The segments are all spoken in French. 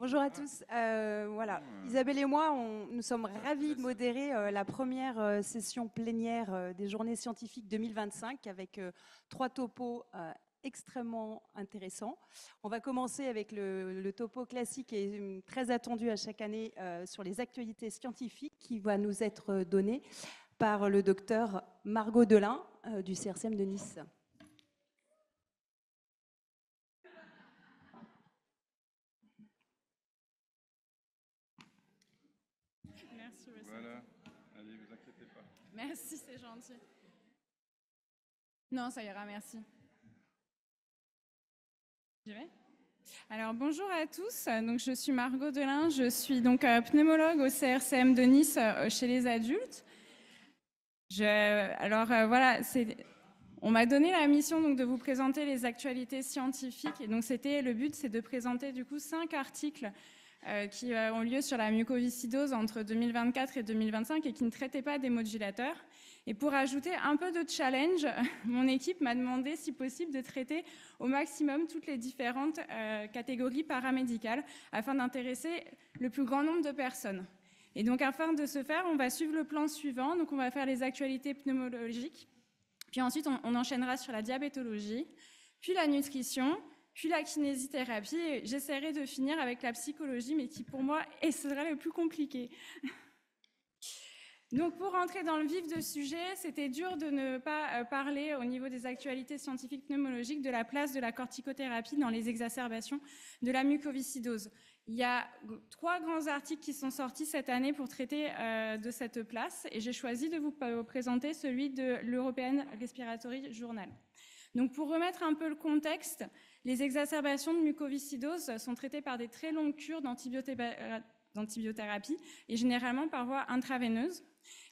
Bonjour à tous. Voilà, Isabelle et moi, nous sommes ravis de modérer la première session plénière des Journées scientifiques 2025 avec trois topos extrêmement intéressants. On va commencer avec le topo classique et très attendu à chaque année sur les actualités scientifiques qui va nous être donné par le docteur Margot Delin du CRCM de Nice. Merci, voilà, allez, vous inquiétez pas. Merci, c'est gentil. Non, ça ira, merci. J'y vais. Alors bonjour à tous, donc, je suis Margot Delin, je suis donc pneumologue au CRCM de Nice chez les adultes. Voilà, on m'a donné la mission donc, de vous présenter les actualités scientifiques et donc le but c'est de présenter du coup 5 articles qui ont lieu sur la mucoviscidose entre 2024 et 2025 et qui ne traitaient pas des modulateurs. Et pour ajouter un peu de challenge, mon équipe m'a demandé, si possible, de traiter au maximum toutes les différentes catégories paramédicales afin d'intéresser le plus grand nombre de personnes. Et donc, afin de ce faire, on va suivre le plan suivant. Donc, on va faire les actualités pneumologiques. Puis ensuite, on enchaînera sur la diabétologie, puis la nutrition, puis la kinésithérapie. Et j'essaierai de finir avec la psychologie, mais qui, pour moi, sera le plus compliqué. Donc, pour rentrer dans le vif du sujet, c'était dur de ne pas parler au niveau des actualités scientifiques pneumologiques de la place de la corticothérapie dans les exacerbations de la mucoviscidose. Il y a 3 grands articles qui sont sortis cette année pour traiter de cette place et j'ai choisi de vous présenter celui de l'European Respiratory Journal. Donc, pour remettre un peu le contexte, les exacerbations de mucoviscidose sont traitées par des très longues cures d'antibiothérapie et généralement par voie intraveineuse.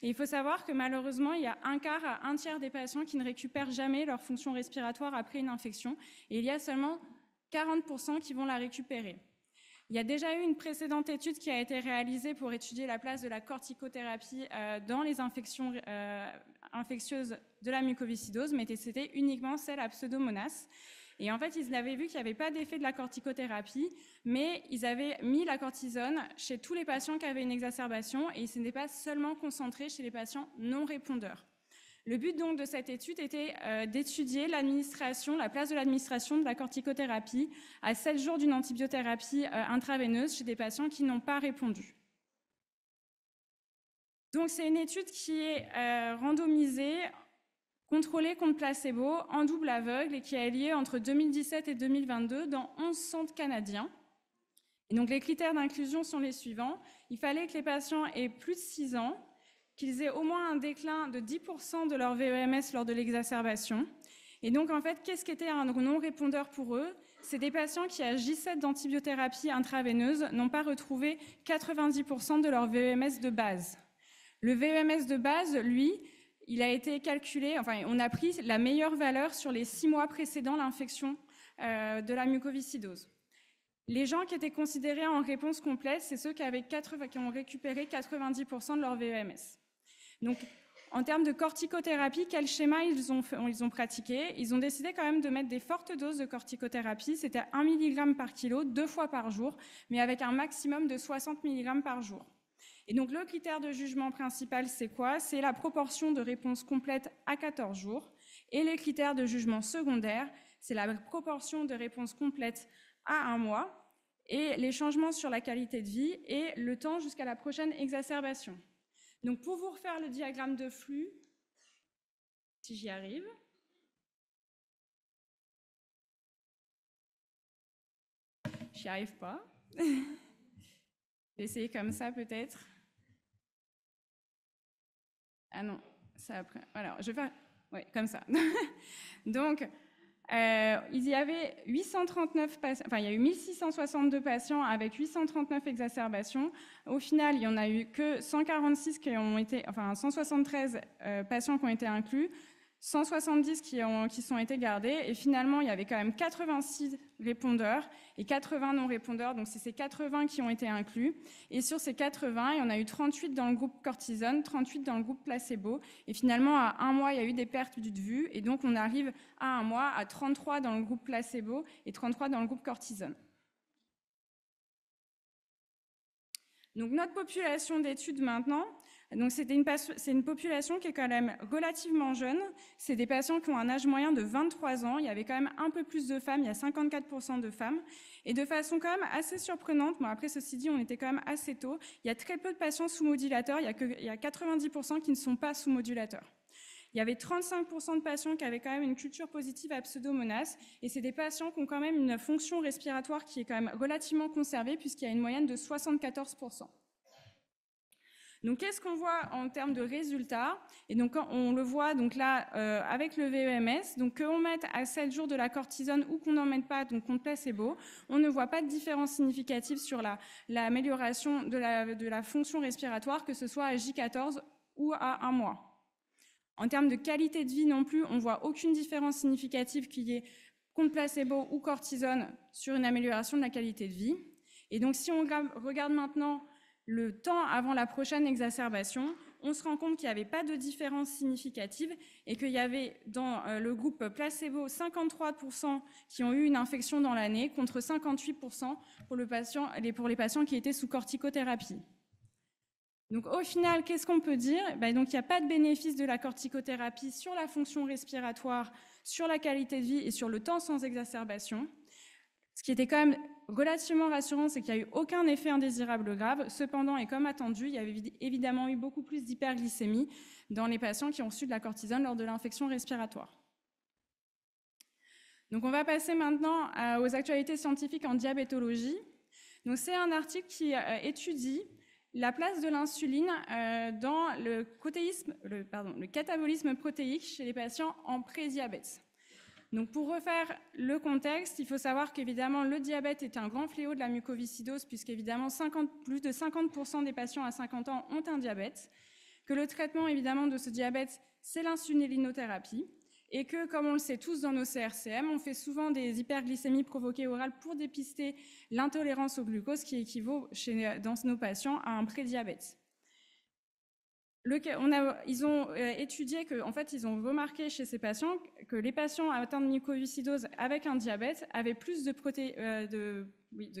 Et il faut savoir que malheureusement, il y a un quart à un tiers des patients qui ne récupèrent jamais leur fonction respiratoire après une infection et il y a seulement 40% qui vont la récupérer. Il y a déjà eu une précédente étude qui a été réalisée pour étudier la place de la corticothérapie dans les infections infectieuses de la mucoviscidose, mais c'était uniquement celle à Pseudomonas. Et en fait, ils avaient vu qu'il n'y avait pas d'effet de la corticothérapie, mais ils avaient mis la cortisone chez tous les patients qui avaient une exacerbation et ce n'était pas seulement concentré chez les patients non répondeurs. Le but donc de cette étude était d'étudier l'administration, la place de l'administration de la corticothérapie à 7 jours d'une antibiothérapie intraveineuse chez des patients qui n'ont pas répondu. Donc c'est une étude qui est randomisée, contrôlée contre placebo, en double aveugle et qui a lieu entre 2017 et 2022 dans 11 centres canadiens. Et donc les critères d'inclusion sont les suivants. Il fallait que les patients aient plus de 6 ans, qu'ils aient au moins un déclin de 10% de leur VEMS lors de l'exacerbation. Et donc, en fait, qu'est-ce qu'était un non-répondeur pour eux? C'est des patients qui, à J7 d'antibiothérapie intraveineuse, n'ont pas retrouvé 90% de leur VEMS de base. Le VEMS de base, lui, il a été calculé, enfin, on a pris la meilleure valeur sur les 6 mois précédant l'infection de la mucoviscidose. Les gens qui étaient considérés en réponse complète, c'est ceux qui ont récupéré 90% de leur VEMS. Donc, en termes de corticothérapie, quel schéma ils ont pratiqué? Ils ont décidé quand même de mettre des fortes doses de corticothérapie. C'était 1 mg par kilo, 2 fois par jour, mais avec un maximum de 60 mg par jour. Et donc, le critère de jugement principal, c'est quoi? C'est la proportion de réponse complète à 14 jours. Et les critères de jugement secondaire, c'est la proportion de réponse complète à 1 mois, et les changements sur la qualité de vie et le temps jusqu'à la prochaine exacerbation. Donc, pour vous refaire le diagramme de flux, si j'y arrive. J'y arrive pas. Je vais essayer comme ça, peut-être. Ah non, ça après. Alors, je vais faire. Oui, comme ça. Donc, il y avait 839 patients, enfin, il y a eu 1662 patients avec 839 exacerbations. Au final, il n'y en a eu que 146 qui ont été, enfin, 173 patients qui ont été inclus, 170 qui sont été gardés, et finalement, il y avait quand même 86 répondeurs et 80 non-répondeurs, donc c'est ces 80 qui ont été inclus. Et sur ces 80, il y en a eu 38 dans le groupe cortisone, 38 dans le groupe placebo, et finalement, à 1 mois, il y a eu des pertes de vue, et donc on arrive à 1 mois à 33 dans le groupe placebo et 33 dans le groupe cortisone. Donc notre population d'études maintenant, c'est une population qui est quand même relativement jeune. C'est des patients qui ont un âge moyen de 23 ans. Il y avait quand même un peu plus de femmes, il y a 54% de femmes. Et de façon quand même assez surprenante, bon après ceci dit, on était quand même assez tôt, il y a très peu de patients sous modulateurs, il y a 90% qui ne sont pas sous modulateurs. Il y avait 35% de patients qui avaient quand même une culture positive à Pseudomonas, et c'est des patients qui ont quand même une fonction respiratoire qui est quand même relativement conservée, puisqu'il y a une moyenne de 74%. Donc, qu'est-ce qu'on voit en termes de résultats? Et donc, on le voit donc là avec le VEMS, donc qu'on mette à 7 jours de la cortisone ou qu'on n'en mette pas, donc contre placebo, on ne voit pas de différence significative sur l'amélioration de la fonction respiratoire, que ce soit à J14 ou à 1 mois. En termes de qualité de vie non plus, on ne voit aucune différence significative qu'il y ait contre placebo ou cortisone sur une amélioration de la qualité de vie. Et donc, si on regarde maintenant le temps avant la prochaine exacerbation, on se rend compte qu'il n'y avait pas de différence significative et qu'il y avait dans le groupe placebo 53% qui ont eu une infection dans l'année contre 58% pour les patients qui étaient sous corticothérapie. Donc au final, qu'est-ce qu'on peut dire? Donc, il n'y a pas de bénéfice de la corticothérapie sur la fonction respiratoire, sur la qualité de vie et sur le temps sans exacerbation. Ce qui était quand même relativement rassurant, c'est qu'il n'y a eu aucun effet indésirable grave. Cependant, et comme attendu, il y avait évidemment eu beaucoup plus d'hyperglycémie dans les patients qui ont reçu de la cortisone lors de l'infection respiratoire. Donc on va passer maintenant aux actualités scientifiques en diabétologie. Donc c'est un article qui étudie la place de l'insuline dans le catabolisme protéique chez les patients en prédiabète. Donc pour refaire le contexte, il faut savoir qu'évidemment le diabète est un grand fléau de la mucoviscidose, puisqu'évidemment plus de 50% des patients à 50 ans ont un diabète, que le traitement évidemment de ce diabète, c'est l'insulinothérapie, et que, comme on le sait tous dans nos CRCM, on fait souvent des hyperglycémies provoquées orales pour dépister l'intolérance au glucose qui équivaut dans nos patients à un prédiabète. Ils ont étudié ils ont remarqué chez ces patients que les patients atteints de mucoviscidose avec un diabète avaient plus de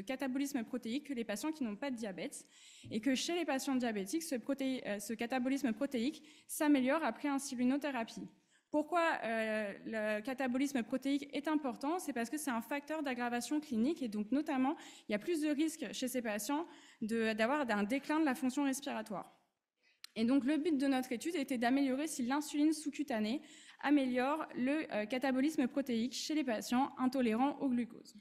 catabolisme protéique que les patients qui n'ont pas de diabète, et que chez les patients diabétiques, ce catabolisme protéique s'améliore après insulinothérapie. Pourquoi le catabolisme protéique est important? C'est parce que c'est un facteur d'aggravation clinique, et donc notamment, il y a plus de risques chez ces patients d'avoir un déclin de la fonction respiratoire. Et donc, le but de notre étude était d'améliorer si l'insuline sous-cutanée améliore le catabolisme protéique chez les patients intolérants au glucose.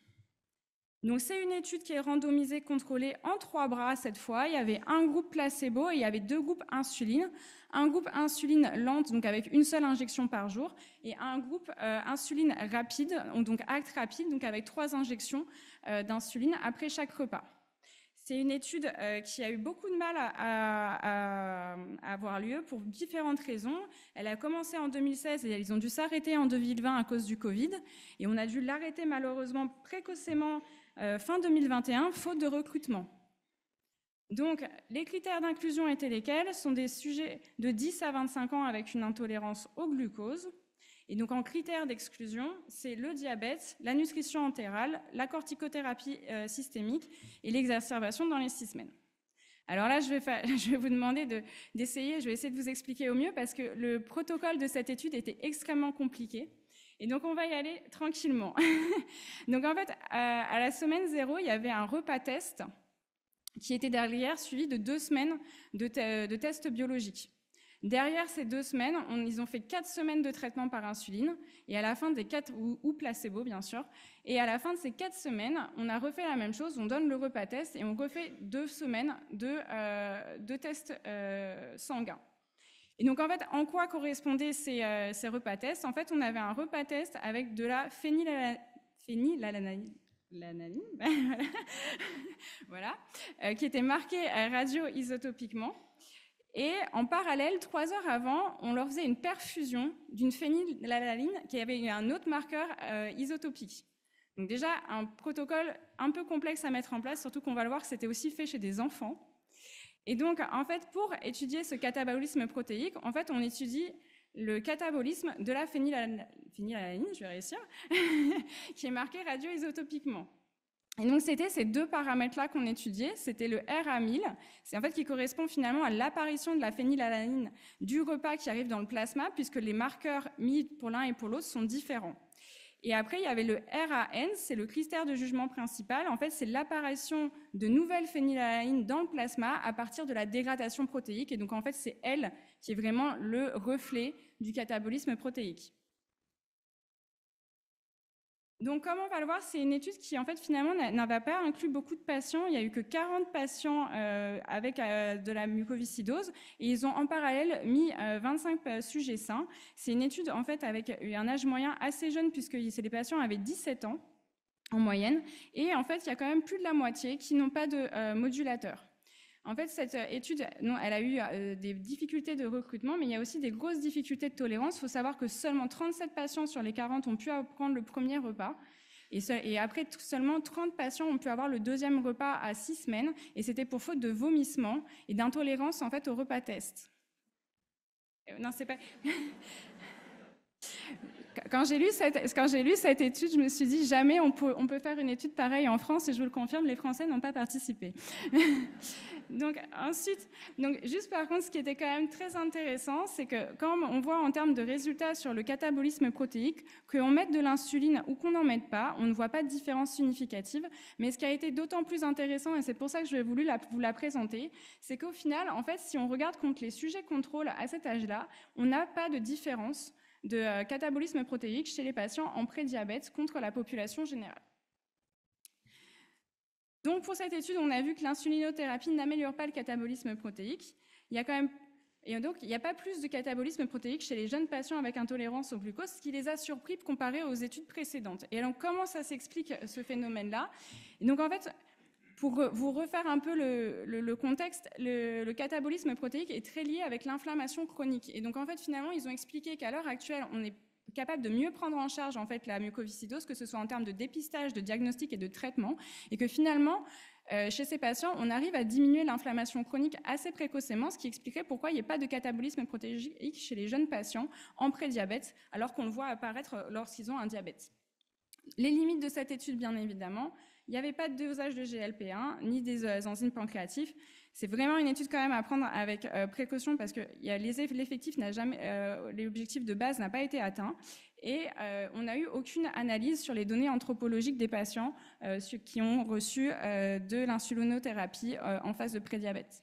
Donc, c'est une étude qui est randomisée, contrôlée en 3 bras cette fois. Il y avait un groupe placebo et il y avait 2 groupes insuline. Un groupe insuline lente, donc avec une seule injection par jour, et un groupe insuline rapide, donc acte rapide, donc avec 3 injections d'insuline après chaque repas. C'est une étude qui a eu beaucoup de mal à avoir lieu pour différentes raisons. Elle a commencé en 2016 et ils ont dû s'arrêter en 2020 à cause du Covid. Et on a dû l'arrêter malheureusement précocement fin 2021, faute de recrutement. Donc, les critères d'inclusion étaient lesquels? Ce sont des sujets de 10 à 25 ans avec une intolérance au glucose. Et donc, en critères d'exclusion, c'est le diabète, la nutrition entérale, la corticothérapie systémique et l'exacerbation dans les 6 semaines. Alors là, je vais vous demander d'essayer, je vais essayer de vous expliquer au mieux, parce que le protocole de cette étude était extrêmement compliqué. Et donc, on va y aller tranquillement. Donc, en fait, à la semaine 0, il y avait un repas test qui était derrière, suivi de 2 semaines de tests biologiques. Derrière ces 2 semaines, ils ont fait 4 semaines de traitement par insuline, et à la fin des 4, ou placebo bien sûr, et à la fin de ces 4 semaines, on a refait la même chose, on donne le repas test et on refait 2 semaines de tests sanguins. Et donc en fait, en quoi correspondaient ces repas tests? En fait, on avait un repas test avec de la phénylalanine, voilà, qui était marqué radio-isotopiquement. Et en parallèle, 3 heures avant, on leur faisait une perfusion d'une phénylalanine qui avait un autre marqueur isotopique. Donc déjà, un protocole un peu complexe à mettre en place, surtout qu'on va le voir que c'était aussi fait chez des enfants. Et donc, en fait, pour étudier ce catabolisme protéique, en fait, on étudie le catabolisme de la phénylalanine, je vais réussir, qui est marqué radio-isotopiquement. Et donc, c'était ces deux paramètres-là qu'on étudiait. C'était le RA1000, c'est en fait qui correspond finalement à l'apparition de la phénylalanine du repas qui arrive dans le plasma, puisque les marqueurs mis pour l'un et pour l'autre sont différents. Et après, il y avait le RAN, c'est le critère de jugement principal. En fait, c'est l'apparition de nouvelles phénylalanines dans le plasma à partir de la dégradation protéique. Et donc, en fait, c'est elle qui est vraiment le reflet du catabolisme protéique. Donc, comme on va le voir, c'est une étude qui, en fait, finalement, n'avait pas inclus beaucoup de patients. Il n'y a eu que 40 patients avec de la mucoviscidose. Et ils ont en parallèle mis 25 sujets sains. C'est une étude, en fait, avec un âge moyen assez jeune, puisque les patients avaient 17 ans en moyenne. Et, en fait, il y a quand même plus de la moitié qui n'ont pas de modulateur. En fait, cette étude, non, elle a eu des difficultés de recrutement, mais il y a aussi des grosses difficultés de tolérance. Il faut savoir que seulement 37 patients sur les 40 ont pu prendre le premier repas. Et après, seulement 30 patients ont pu avoir le deuxième repas à 6 semaines. Et c'était pour faute de vomissement et d'intolérance, en fait, au repas test. Non, c'est pas... Quand j'ai lu cette étude, je me suis dit, jamais on peut faire une étude pareille en France, et je vous le confirme, les Français n'ont pas participé. Donc, ensuite, juste par contre, ce qui était quand même très intéressant, c'est que quand on voit en termes de résultats sur le catabolisme protéique, qu'on mette de l'insuline ou qu'on n'en mette pas, on ne voit pas de différence significative. Mais ce qui a été d'autant plus intéressant, et c'est pour ça que j'ai voulu vous la présenter, c'est qu'au final, en fait, si on regarde contre les sujets contrôle à cet âge-là, on n'a pas de différence de catabolisme protéique chez les patients en prédiabète contre la population générale. Donc pour cette étude, on a vu que l'insulinothérapie n'améliore pas le catabolisme protéique. Et donc, il n'y a pas plus de catabolisme protéique chez les jeunes patients avec intolérance au glucose, ce qui les a surpris comparé aux études précédentes. Et alors, comment ça s'explique, ce phénomène-là? Et donc, en fait, pour vous refaire un peu le contexte, le catabolisme protéique est très lié avec l'inflammation chronique. Et donc, en fait, finalement, ils ont expliqué qu'à l'heure actuelle, on est capable de mieux prendre en charge en fait la mucoviscidose, que ce soit en termes de dépistage, de diagnostic et de traitement, et que finalement, chez ces patients, on arrive à diminuer l'inflammation chronique assez précocement, ce qui expliquerait pourquoi il n'y a pas de catabolisme protéique chez les jeunes patients en prédiabète, alors qu'on le voit apparaître lorsqu'ils ont un diabète. Les limites de cette étude, bien évidemment, il n'y avait pas de dosage de GLP-1, ni des enzymes pancréatiques. C'est vraiment une étude quand même à prendre avec précaution parce que l'effectif n'a jamais, l'objectif de base n'a pas été atteint et on n'a eu aucune analyse sur les données anthropologiques des patients qui ont reçu de l'insulinothérapie en phase de prédiabète.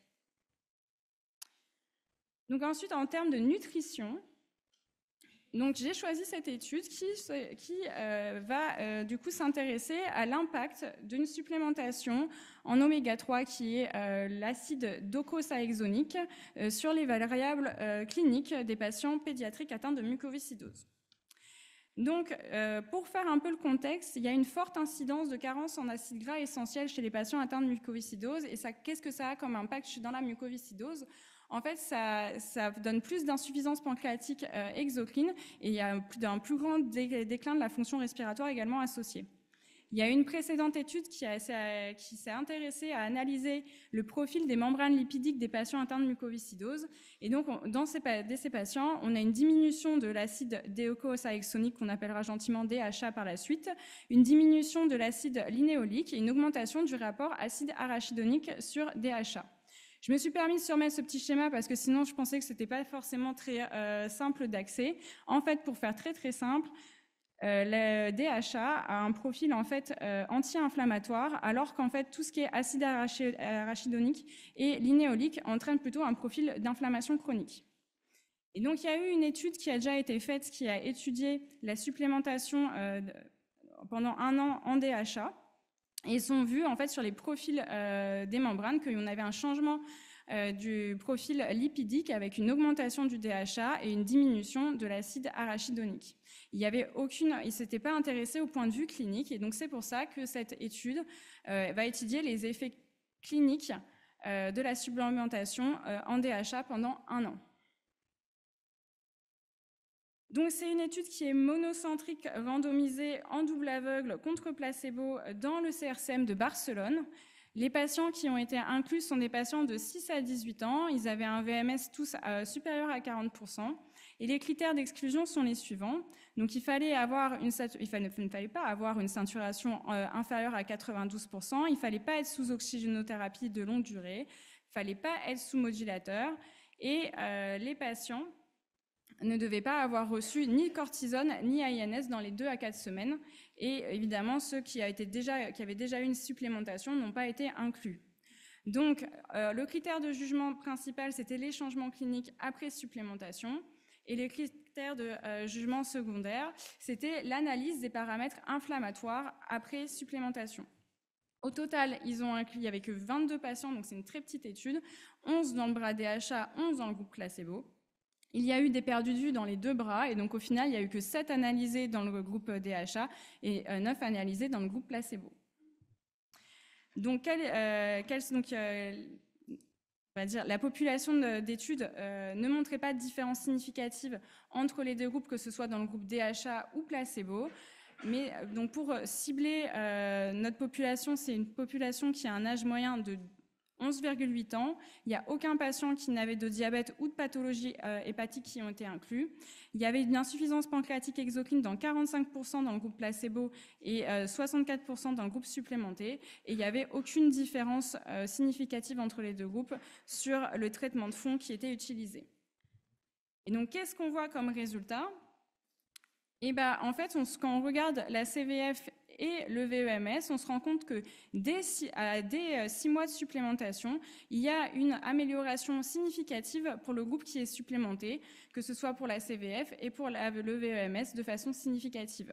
Donc ensuite, en termes de nutrition, donc j'ai choisi cette étude qui va du coup s'intéresser à l'impact d'une supplémentation en oméga 3 qui est l'acide docosahexaénique sur les variables cliniques des patients pédiatriques atteints de mucoviscidose. Donc, pour faire un peu le contexte, il y a une forte incidence de carence en acides gras essentiels chez les patients atteints de mucoviscidose. Et qu'est-ce que ça a comme impact dans la mucoviscidose? En fait, ça donne plus d'insuffisance pancréatique exocrine et il y a un plus grand déclin de la fonction respiratoire également associé. Il y a une précédente étude qui s'est intéressée à analyser le profil des membranes lipidiques des patients atteints de mucoviscidose. Et donc, dans ces patients, on a une diminution de l'acide déocosahexaénique qu'on appellera gentiment DHA par la suite, une diminution de l'acide linéolique et une augmentation du rapport acide arachidonique sur DHA. Je me suis permis de surmettre ce petit schéma parce que sinon je pensais que ce n'était pas forcément très simple d'accès. En fait, pour faire très très simple, le DHA a un profil en fait anti-inflammatoire, alors qu'en fait tout ce qui est acide arachidonique et linéolique entraîne plutôt un profil d'inflammation chronique. Et donc il y a eu une étude qui a déjà été faite qui a étudié la supplémentation pendant 1 an en DHA. Et ils ont vu en fait sur les profils des membranes qu'on avait un changement du profil lipidique avec une augmentation du DHA et une diminution de l'acide arachidonique. Ils ne s'étaient pas intéressés au point de vue clinique et donc c'est pour ça que cette étude va étudier les effets cliniques de la supplémentation en DHA pendant 1 an. Donc c'est une étude qui est monocentrique, randomisée en double aveugle contre placebo dans le CRCM de Barcelone. Les patients qui ont été inclus sont des patients de 6 à 18 ans. Ils avaient un VMS tous supérieur à 40%. Et les critères d'exclusion sont les suivants. Donc il ne fallait pas avoir une saturation inférieure à 92%, il ne fallait pas être sous oxygénothérapie de longue durée, il ne fallait pas être sous modulateur, et les patients ne devaient pas avoir reçu ni cortisone ni INS dans les 2 à 4 semaines. Et évidemment, ceux qui avaient déjà eu une supplémentation n'ont pas été inclus. Donc, le critère de jugement principal, c'était les changements cliniques après supplémentation. Et les critères de jugement secondaire, c'était l'analyse des paramètres inflammatoires après supplémentation. Au total, ils ont inclus, il n'y avait que 22 patients, donc c'est une très petite étude, 11 dans le bras DHA, 11 dans le groupe placebo. Il y a eu des perdus de vue dans les 2 bras, et donc au final, il n'y a eu que 7 analysés dans le groupe DHA et 9 analysés dans le groupe placebo. Donc, on va dire, la population d'études ne montrait pas de différence significative entre les 2 groupes, que ce soit dans le groupe DHA ou placebo. Mais donc pour cibler notre population, c'est une population qui a un âge moyen de 11,8 ans. Il n'y a aucun patient qui n'avait de diabète ou de pathologie hépatique qui ont été inclus. Il y avait une insuffisance pancréatique exocrine dans 45% dans le groupe placebo et 64% dans le groupe supplémenté. Et il n'y avait aucune différence significative entre les 2 groupes sur le traitement de fond qui était utilisé. Et donc, qu'est-ce qu'on voit comme résultat ? Et en fait, quand on regarde la CVF et le VEMS, on se rend compte que dès 6 mois de supplémentation, il y a une amélioration significative pour le groupe qui est supplémenté, que ce soit pour la CVF et pour le VEMS de façon significative.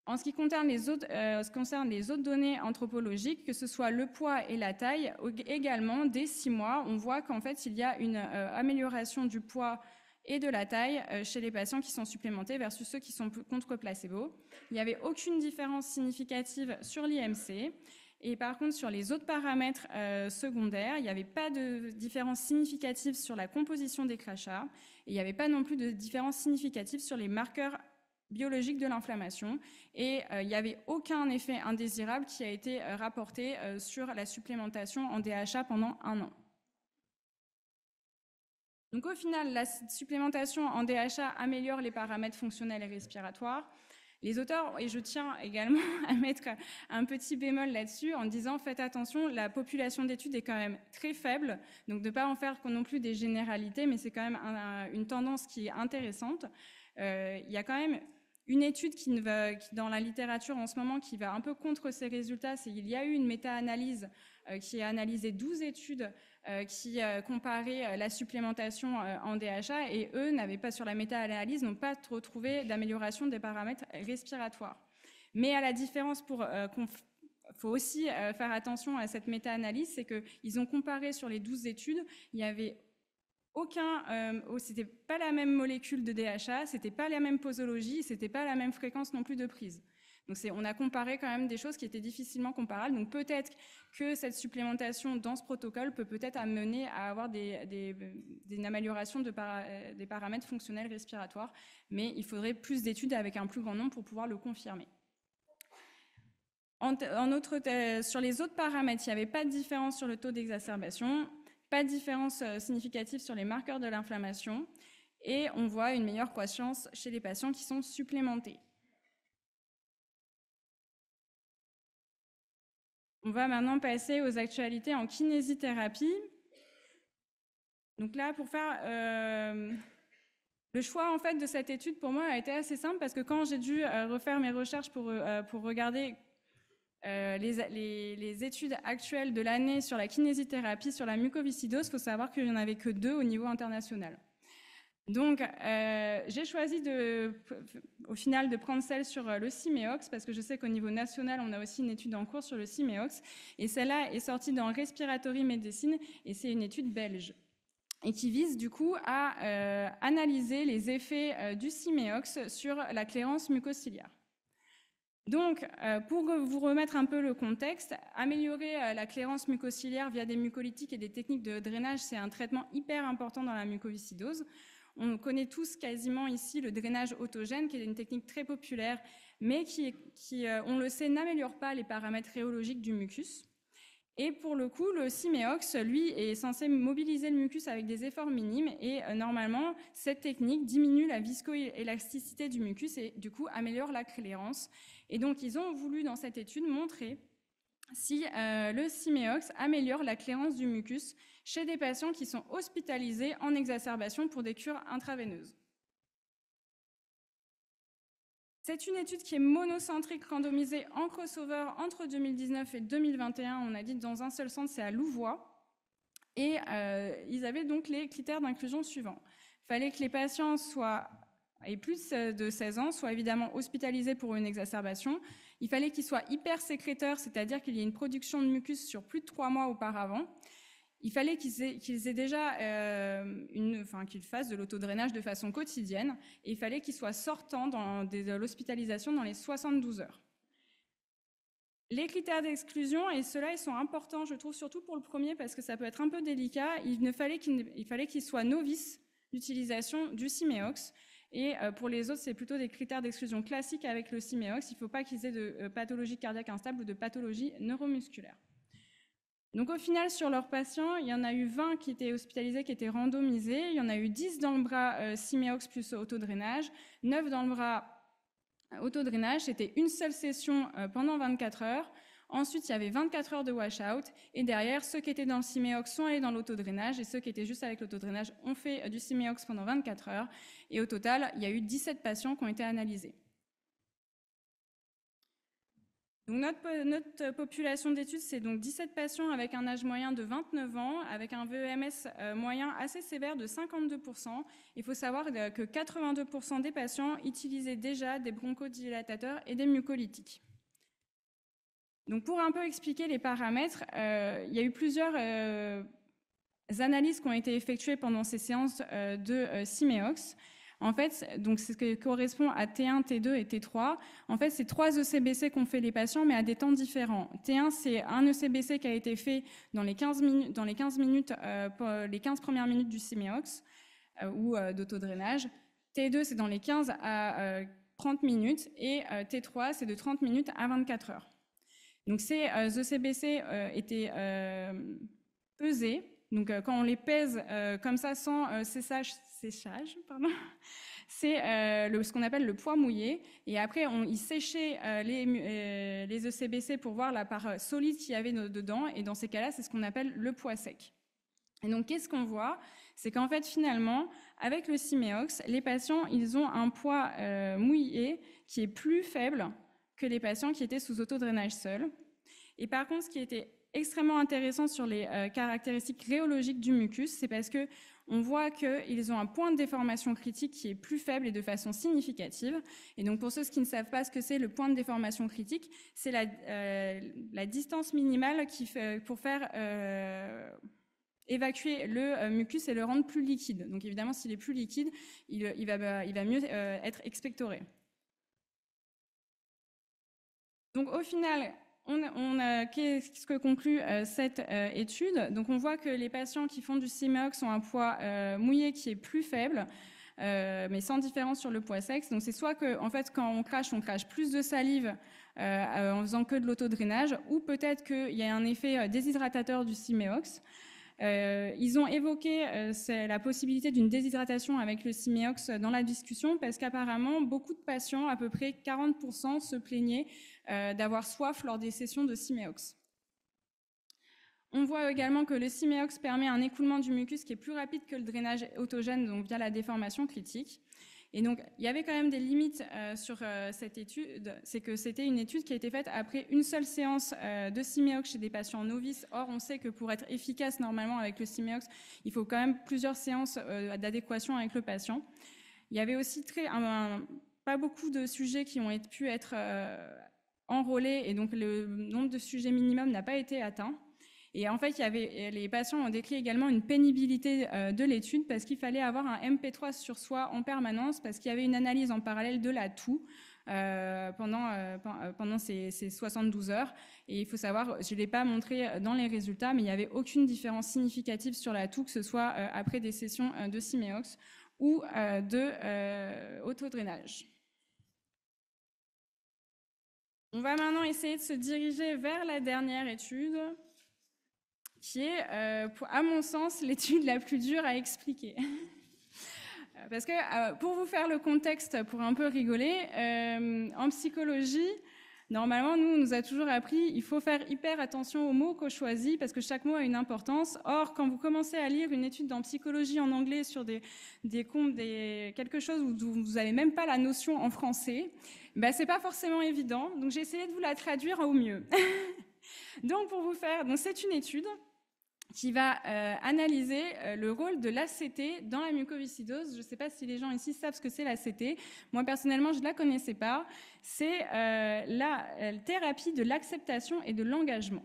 En ce qui concerne les autres données anthropologiques, que ce soit le poids et la taille, également, dès 6 mois, on voit qu'en fait, il y a une amélioration du poids et de la taille chez les patients qui sont supplémentés versus ceux qui sont contre placebo. Il n'y avait aucune différence significative sur l'IMC. Et par contre, sur les autres paramètres secondaires, il n'y avait pas de différence significative sur la composition des crachats. Et il n'y avait pas non plus de différence significative sur les marqueurs biologiques de l'inflammation. Et il n'y avait aucun effet indésirable qui a été rapporté sur la supplémentation en DHA pendant 1 an. Donc au final, la supplémentation en DHA améliore les paramètres fonctionnels et respiratoires. Les auteurs, et je tiens également à mettre un petit bémol là-dessus en disant faites attention, la population d'études est quand même très faible, donc de ne pas en faire non plus des généralités, mais c'est quand même une tendance qui est intéressante. Il y a quand même une étude qui dans la littérature en ce moment qui va un peu contre ces résultats, c'est qu'il y a eu une méta-analyse qui a analysé 12 études qui comparaient la supplémentation en DHA et eux n'avaient pas, sur la méta-analyse, n'ont pas retrouvé d'amélioration des paramètres respiratoires. Mais à la différence, faut aussi faire attention à cette méta-analyse, c'est qu'ils ont comparé sur les 12 études, il y avait c'était pas la même molécule de DHA, c'était pas la même posologie, c'était pas la même fréquence non plus de prise. Donc on a comparé quand même des choses qui étaient difficilement comparables. Donc peut-être que cette supplémentation dans ce protocole peut peut-être amener à avoir une amélioration des paramètres fonctionnels respiratoires, mais il faudrait plus d'études avec un plus grand nombre pour pouvoir le confirmer. Sur les autres paramètres, il n'y avait pas de différence sur le taux d'exacerbation, pas de différence significative sur les marqueurs de l'inflammation, et on voit une meilleure croissance chez les patients qui sont supplémentés. On va maintenant passer aux actualités en kinésithérapie. Donc là, pour faire le choix en fait de cette étude, pour moi, a été assez simple parce que quand j'ai dû refaire mes recherches pour regarder les études actuelles de l'année sur la kinésithérapie, sur la mucoviscidose, il faut savoir qu'il n'y en avait que 2 au niveau international. Donc, j'ai choisi au final de prendre celle sur le Cyméox parce que je sais qu'au niveau national, on a aussi une étude en cours sur le Cyméox et celle-là est sortie dans Respiratory Medicine et c'est une étude belge et qui vise du coup à analyser les effets du Cyméox sur la clairance mucociliaire. Donc, pour vous remettre un peu le contexte, améliorer la clairance mucociliaire via des mucolytiques et des techniques de drainage, c'est un traitement hyper important dans la mucoviscidose. On connaît tous quasiment ici le drainage autogène, qui est une technique très populaire, mais qui on le sait, n'améliore pas les paramètres rhéologiques du mucus. Et pour le coup, le Simeox, lui, est censé mobiliser le mucus avec des efforts minimes et normalement, cette technique diminue la viscoélasticité du mucus et du coup améliore la clairance. Et donc, ils ont voulu dans cette étude montrer si le Simeox améliore la clairance du mucus chez des patients qui sont hospitalisés en exacerbation pour des cures intraveineuses. C'est une étude qui est monocentrique, randomisée en crossover entre 2019 et 2021. On a dit dans un seul centre, c'est à Louvois. Et ils avaient donc les critères d'inclusion suivants. Il fallait que les patients aient plus de 16 ans, soient évidemment hospitalisés pour une exacerbation. Il fallait qu'ils soient hypersécréteurs, c'est-à-dire qu'il y ait une production de mucus sur plus de 3 mois auparavant. Il fallait qu'ils aient déjà qu'ils fassent de l'autodrainage de façon quotidienne, et il fallait qu'ils soient sortants de l'hospitalisation dans les 72 heures. Les critères d'exclusion, et ceux-là, ils sont importants, je trouve, surtout pour le premier, parce que ça peut être un peu délicat. Il fallait qu'ils soient novices d'utilisation du Simeox, et pour les autres, c'est plutôt des critères d'exclusion classiques avec le Simeox. Il ne faut pas qu'ils aient de pathologie cardiaque instable ou de pathologie neuromusculaire. Donc au final, sur leurs patients, il y en a eu 20 qui étaient hospitalisés, qui étaient randomisés. Il y en a eu 10 dans le bras Simeox plus autodrainage, 9 dans le bras autodrainage. C'était une seule session pendant 24 heures. Ensuite, il y avait 24 heures de washout. Et derrière, ceux qui étaient dans le Simeox sont allés dans l'autodrainage. Et ceux qui étaient juste avec l'autodrainage ont fait du Simeox pendant 24 heures. Et au total, il y a eu 17 patients qui ont été analysés. Donc notre population d'études, c'est donc 17 patients avec un âge moyen de 29 ans, avec un VEMS moyen assez sévère de 52%. Il faut savoir que 82% des patients utilisaient déjà des bronchodilatateurs et des mucolytiques. Donc pour un peu expliquer les paramètres, il y a eu plusieurs analyses qui ont été effectuées pendant ces séances de Simeox. En fait, donc c'est ce qui correspond à T1, T2 et T3. En fait, c'est 3 ECBC qu'ont fait les patients, mais à des temps différents. T1, c'est un ECBC qui a été fait dans les 15 premières minutes du Simeox ou d'autodrainage. T2, c'est dans les 15 à 30 minutes. Et T3, c'est de 30 minutes à 24 heures. Donc ces ECBC étaient pesés. Donc quand on les pèse comme ça sans séchage, c'est ce qu'on appelle le poids mouillé. Et après, ils séchaient les ECBC pour voir la part solide qu'il y avait dedans. Et dans ces cas-là, c'est ce qu'on appelle le poids sec. Et donc, qu'est-ce qu'on voit? C'est qu'en fait, finalement, avec le Simeox, les patients, ils ont un poids mouillé qui est plus faible que les patients qui étaient sous autodrainage seul. Et par contre, ce qui était extrêmement intéressant sur les caractéristiques rhéologiques du mucus, c'est parce que on voit qu'ils ont un point de déformation critique qui est plus faible et de façon significative. Et donc, pour ceux qui ne savent pas ce que c'est le point de déformation critique, c'est la distance minimale pour faire évacuer le mucus et le rendre plus liquide. Donc, évidemment, s'il est plus liquide, il va mieux être expectoré. Donc, au final, qu'est-ce que conclut cette étude? Donc on voit que les patients qui font du Simeox ont un poids mouillé qui est plus faible, mais sans différence sur le poids sec. Donc c'est soit que, en fait, quand on crache plus de salive en faisant que de l'autodrainage, ou peut-être qu'il y a un effet déshydratateur du Simeox. Ils ont évoqué la possibilité d'une déshydratation avec le Simeox dans la discussion parce qu'apparemment, beaucoup de patients, à peu près 40%, se plaignaient d'avoir soif lors des sessions de Simeox. On voit également que le Simeox permet un écoulement du mucus qui est plus rapide que le drainage autogène, donc via la déformation critique. Et donc, il y avait quand même des limites sur cette étude, c'est que c'était une étude qui a été faite après une seule séance de Simeox chez des patients novices. Or, on sait que pour être efficace normalement avec le Simeox, il faut quand même plusieurs séances d'adéquation avec le patient. Il y avait aussi pas beaucoup de sujets qui ont pu être enrôlés, et donc le nombre de sujets minimum n'a pas été atteint. Et en fait, les patients ont décrit également une pénibilité de l'étude parce qu'il fallait avoir un MP3 sur soi en permanence parce qu'il y avait une analyse en parallèle de la toux pendant ces 72 heures. Et il faut savoir, je ne l'ai pas montré dans les résultats, mais il n'y avait aucune différence significative sur la toux, que ce soit après des sessions de Simeox ou de autodrainage. On va maintenant essayer de se diriger vers la dernière étude. qui est, à mon sens, l'étude la plus dure à expliquer. Parce que, pour vous faire le contexte, pour un peu rigoler, en psychologie, normalement, on nous a toujours appris il faut faire hyper attention aux mots qu'on choisit parce que chaque mot a une importance. Or, quand vous commencez à lire une étude en psychologie en anglais sur quelque chose où vous n'avez même pas la notion en français, ben, c'est pas forcément évident. Donc, j'ai essayé de vous la traduire au mieux. Donc, c'est une étude qui va analyser le rôle de l'ACT dans la mucoviscidose. Je ne sais pas si les gens ici savent ce que c'est l'ACT. Moi, personnellement, je ne la connaissais pas. C'est la thérapie de l'acceptation et de l'engagement.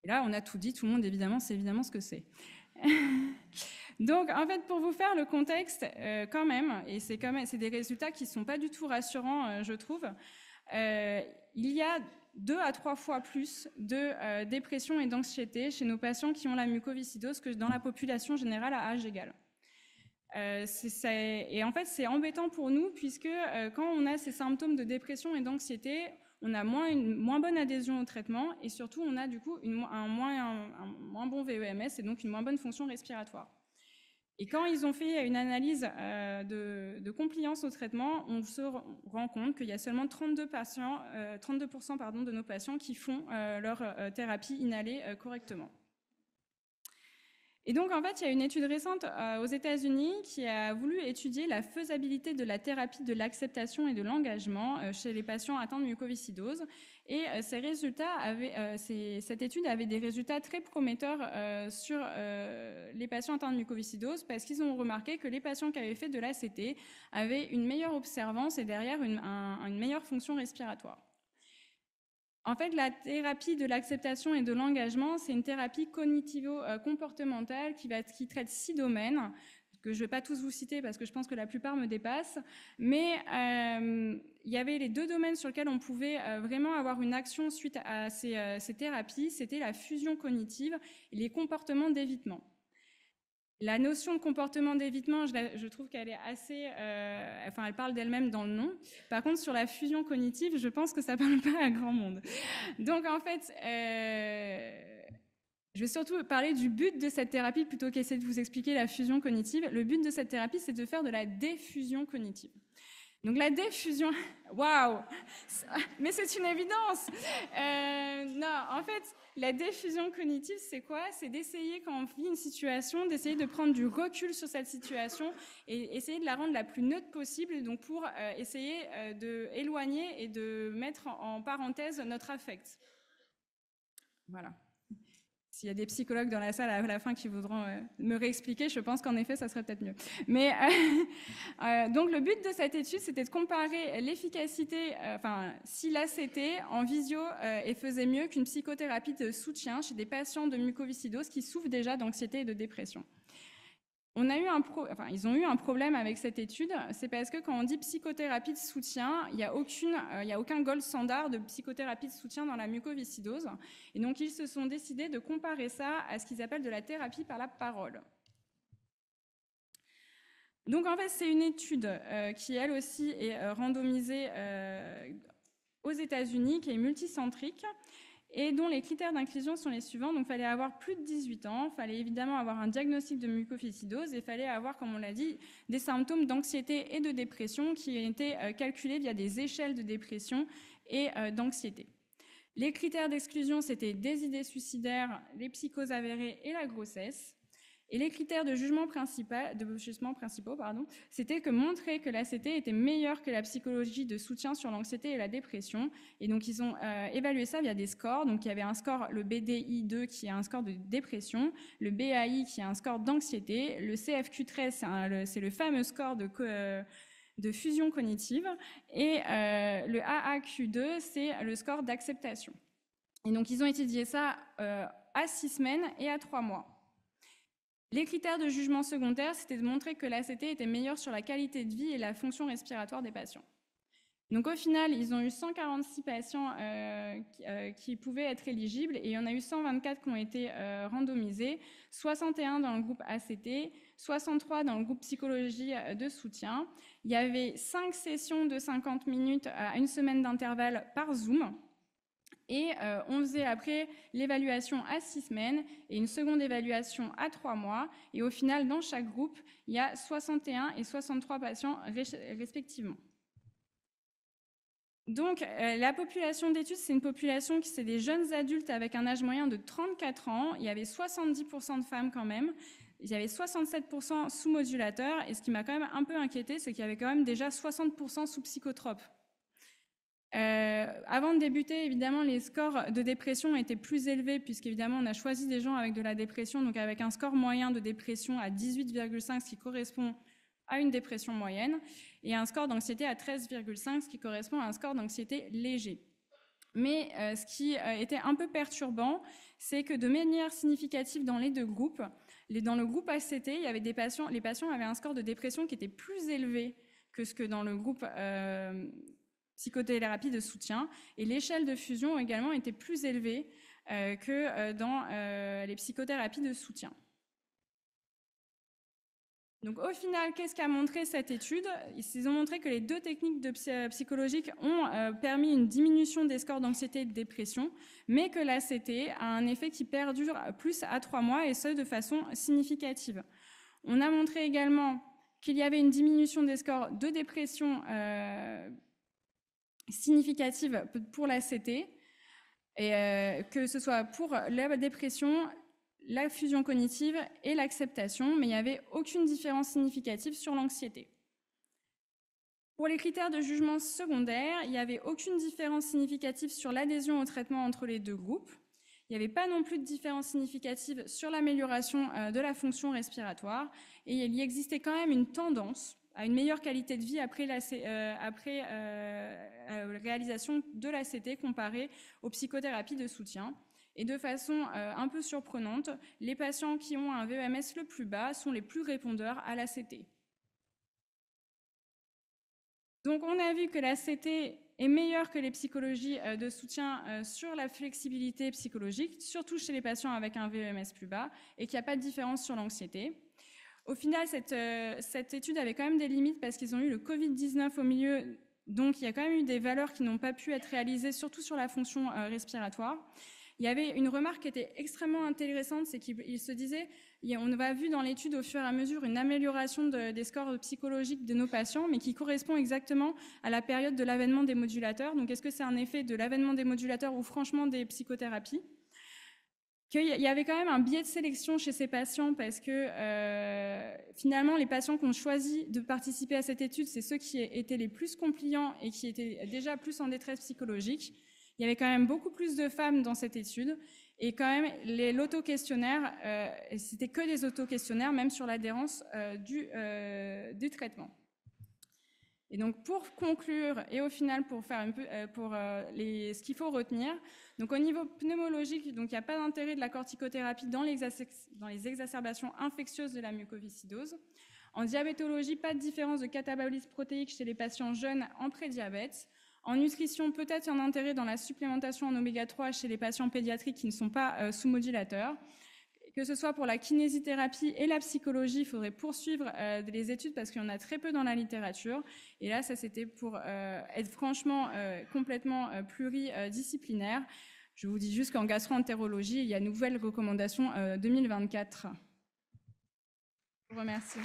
Et là, on a tout dit, tout le monde, évidemment, c'est évidemment ce que c'est. Donc, en fait, pour vous faire le contexte, quand même, et c'est des résultats qui ne sont pas du tout rassurants, je trouve, il y a 2 à 3 fois plus de dépression et d'anxiété chez nos patients qui ont la mucoviscidose que dans la population générale à âge égal. Et en fait, c'est embêtant pour nous puisque quand on a ces symptômes de dépression et d'anxiété, on a une moins bonne adhésion au traitement et surtout, on a du coup un moins bon VEMS et donc une moins bonne fonction respiratoire. Et quand ils ont fait une analyse de compliance au traitement, on se rend compte qu'il y a seulement 32% de nos patients qui font leur thérapie inhalée correctement. Et donc, en fait, il y a une étude récente aux États-Unis qui a voulu étudier la faisabilité de la thérapie de l'acceptation et de l'engagement chez les patients atteints de mucoviscidose. Et cette étude avait des résultats très prometteurs sur les patients atteints de mucoviscidose parce qu'ils ont remarqué que les patients qui avaient fait de l'ACT avaient une meilleure observance et derrière une meilleure fonction respiratoire. En fait, la thérapie de l'acceptation et de l'engagement, c'est une thérapie cognitivo-comportementale qui traite 6 domaines, que je ne vais pas tous vous citer parce que je pense que la plupart me dépassent, mais il y avait les 2 domaines sur lesquels on pouvait vraiment avoir une action suite à ces thérapies, c'était la fusion cognitive et les comportements d'évitement. La notion de comportement d'évitement, je trouve qu'elle est assez... elle parle d'elle-même dans le nom. Par contre, sur la fusion cognitive, je pense que ça ne parle pas à grand monde. Donc, en fait, je vais surtout parler du but de cette thérapie plutôt qu'essayer de vous expliquer la fusion cognitive. Le but de cette thérapie, c'est de faire de la défusion cognitive. Donc la diffusion, waouh, mais c'est une évidence. Non, en fait, la diffusion cognitive, c'est quoi? C'est d'essayer, quand on vit une situation, d'essayer de prendre du recul sur cette situation et essayer de la rendre la plus neutre possible, donc pour essayer d'éloigner et de mettre en parenthèse notre affect. Voilà. S'il y a des psychologues dans la salle à la fin qui voudront me réexpliquer, je pense qu'en effet, ça serait peut-être mieux. Mais donc, le but de cette étude, c'était de comparer l'efficacité, si l'ACT en visio faisait mieux qu'une psychothérapie de soutien chez des patients de mucoviscidose qui souffrent déjà d'anxiété et de dépression. Ils ont eu un problème avec cette étude, c'est parce que quand on dit psychothérapie de soutien, il n'y a aucun gold standard de psychothérapie de soutien dans la mucoviscidose. Et donc, ils se sont décidés de comparer ça à ce qu'ils appellent de la thérapie par la parole. Donc, en fait, c'est une étude qui, elle aussi, est randomisée aux États-Unis, qui est multicentrique, et dont les critères d'inclusion sont les suivants. Donc, il fallait avoir plus de 18 ans, il fallait évidemment avoir un diagnostic de mucoviscidose et il fallait avoir, comme on l'a dit, des symptômes d'anxiété et de dépression qui étaient calculés via des échelles de dépression et d'anxiété. Les critères d'exclusion, c'était des idées suicidaires, les psychoses avérées et la grossesse. Et les critères de jugement principaux, c'était que montrer que l'ACT était meilleur que la psychologie de soutien sur l'anxiété et la dépression. Et donc, ils ont évalué ça via des scores. Donc, il y avait un score, le BDI2, qui est un score de dépression, le BAI, qui est un score d'anxiété, le CFQ-13, c'est le fameux score de fusion cognitive, et le AAQ2, c'est le score d'acceptation. Et donc, ils ont étudié ça à 6 semaines et à 3 mois. Les critères de jugement secondaire, c'était de montrer que l'ACT était meilleur sur la qualité de vie et la fonction respiratoire des patients. Donc au final, ils ont eu 146 patients qui pouvaient être éligibles et il y en a eu 124 qui ont été randomisés, 61 dans le groupe ACT, 63 dans le groupe psychologie de soutien. Il y avait 5 sessions de 50 minutes à 1 semaine d'intervalle par Zoom. Et on faisait après l'évaluation à 6 semaines et une seconde évaluation à 3 mois. Et au final, dans chaque groupe, il y a 61 et 63 patients respectivement. Donc, la population d'études, c'est une population qui c'est des jeunes adultes avec un âge moyen de 34 ans. Il y avait 70% de femmes quand même. Il y avait 67% sous modulateur. Et ce qui m'a quand même un peu inquiété, c'est qu'il y avait quand même déjà 60% sous psychotropes. Avant de débuter, évidemment, les scores de dépression étaient plus élevés puisqu'évidemment, on a choisi des gens avec de la dépression, donc avec un score moyen de dépression à 18,5, ce qui correspond à une dépression moyenne, et un score d'anxiété à 13,5, ce qui correspond à un score d'anxiété léger. Mais ce qui était un peu perturbant, c'est que de manière significative dans les deux groupes, dans le groupe ACT, il y avait les patients avaient un score de dépression qui était plus élevé que ce que dans le groupe psychothérapie de soutien, et l'échelle de fusion également était plus élevée que dans les psychothérapies de soutien. Donc au final, qu'est-ce qu'a montré cette étude? Ils ont montré que les deux techniques psychologiques ont permis une diminution des scores d'anxiété et de dépression, mais que l'ACT a un effet qui perdure plus à 3 mois, et ce de façon significative. On a montré également qu'il y avait une diminution des scores de dépression significative pour l'ACT, et que ce soit pour la dépression, la fusion cognitive et l'acceptation, mais il n'y avait aucune différence significative sur l'anxiété. Pour les critères de jugement secondaire, il n'y avait aucune différence significative sur l'adhésion au traitement entre les deux groupes. Il n'y avait pas non plus de différence significative sur l'amélioration de la fonction respiratoire, et il y existait quand même une tendance à une meilleure qualité de vie après réalisation de l'ACT comparée aux psychothérapies de soutien. Et de façon un peu surprenante, les patients qui ont un VEMS le plus bas sont les plus répondeurs à l'ACT. Donc on a vu que l'ACT est meilleure que les psychologies de soutien sur la flexibilité psychologique, surtout chez les patients avec un VEMS plus bas, et qu'il n'y a pas de différence sur l'anxiété. Au final, cette étude avait quand même des limites parce qu'ils ont eu le Covid-19 au milieu, donc il y a quand même eu des valeurs qui n'ont pas pu être réalisées, surtout sur la fonction respiratoire. Il y avait une remarque qui était extrêmement intéressante, c'est qu'il se disait, on a vu dans l'étude au fur et à mesure une amélioration des scores psychologiques de nos patients, mais qui correspond exactement à la période de l'avènement des modulateurs. Donc est-ce que c'est un effet de l'avènement des modulateurs ou franchement des psychothérapies? Qu'il y avait quand même un biais de sélection chez ces patients parce que finalement, les patients qui ont choisi de participer à cette étude, c'est ceux qui étaient les plus compliants et qui étaient déjà plus en détresse psychologique. Il y avait quand même beaucoup plus de femmes dans cette étude et quand même l'auto-questionnaire, c'était que des auto-questionnaires, même sur l'adhérence du traitement. Et donc pour conclure et au final pour faire un peu ce qu'il faut retenir, donc au niveau pneumologique, donc il n'y a pas d'intérêt de la corticothérapie dans les exacerbations infectieuses de la mucoviscidose. En diabétologie, pas de différence de catabolisme protéique chez les patients jeunes en prédiabète. En nutrition, peut-être un intérêt dans la supplémentation en oméga 3 chez les patients pédiatriques qui ne sont pas sous modulateurs. Que ce soit pour la kinésithérapie et la psychologie, il faudrait poursuivre les études parce qu'il y en a très peu dans la littérature. Et là, ça c'était pour être franchement complètement pluridisciplinaire. Je vous dis juste qu'en gastro-entérologie, il y a une nouvelle recommandation 2024. Je vous remercie.